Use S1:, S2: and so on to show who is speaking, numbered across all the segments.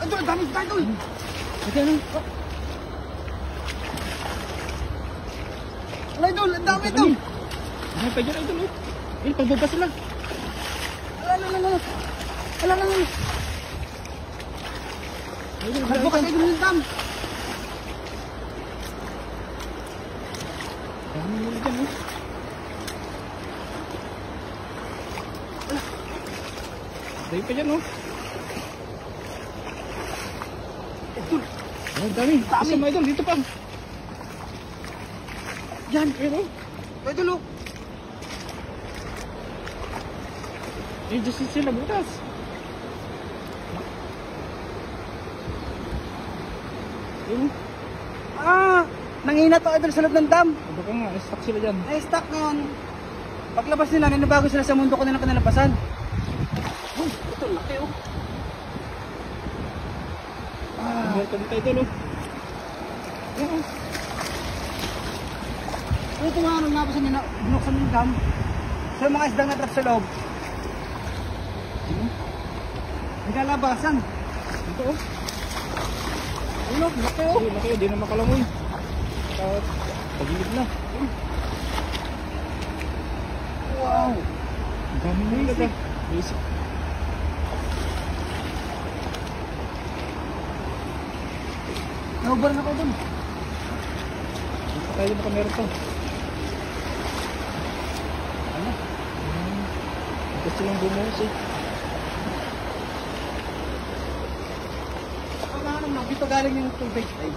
S1: Idol, ang dami pa, idol.
S2: Ito ano?
S1: Ala, idol, ang dami ito.
S2: Ay, pa dyan, idol. Eh, pagbaba sila.
S1: Ala. Nagbukas idol ng dam.
S2: Dami nila dyan, oh. Dahil pa dyan, oh.
S1: Idol.
S2: Ang dami. Isa mo, idol. Dito pa.
S1: Yan.
S2: Pero,
S1: Idol, oh.
S2: eh, just sila butas. Yun.
S1: Nangina to, idol, sa loob ng dam.
S2: Baka nga, stuck sila dyan.
S1: Na-stuck ngayon. Paglabas nila, nanabago sila sa mundo ko nilang kanalabasan. Oh, ito, laki, oh.
S2: Meron ka dito, idol, oh. Oo.
S1: Ito nga, nung nabasan nila, binuksan yung dam. So, yung mga isdang natrap sa loob. Nagkalabasan.
S2: Dito, oh.
S1: Ulo, laki, oh.
S2: Laki, di na makalamoy. Pagilid na.
S1: Wow.
S2: Ang dami na yun. Basic.
S1: Naubaran ako dun.
S2: Dito tayo nakameron pa.
S1: Ano?
S2: Gusto lang bumuhos eh.
S1: Dito galing yung tubig. Ay.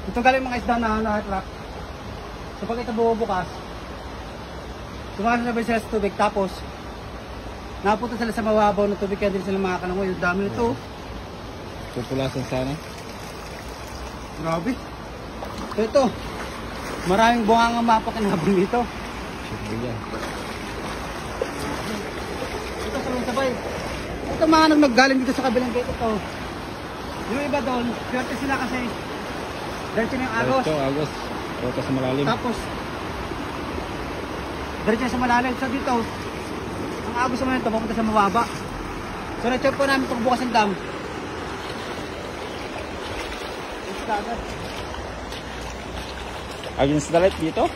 S1: Dito galing mga isda na nakatrap. So pag ito bubukas, sumasabay sila sa tubig, tapos napunta sila sa mababaw ng tubig, kaya din sila makakalangoy. Yung dami nito.
S2: Pupulasan sana.
S1: Grabe. So ito, maraming bunga nga mapakinabang dito.
S2: Siyempre yan.
S1: Ito sabay-sabay. Ito mga naggaling dito sa kabilang gate ito. Yung iba doon, swerte sila kasi diretso na yung agos.
S2: Ito, agos. Ito sa malalim.
S1: Tapos, diretso na sa malalim. So dito, ang agos naman ito, papunta sa mababa. So na-check po namin pagbukas ng dam. Ito agad.
S2: Against the light dito?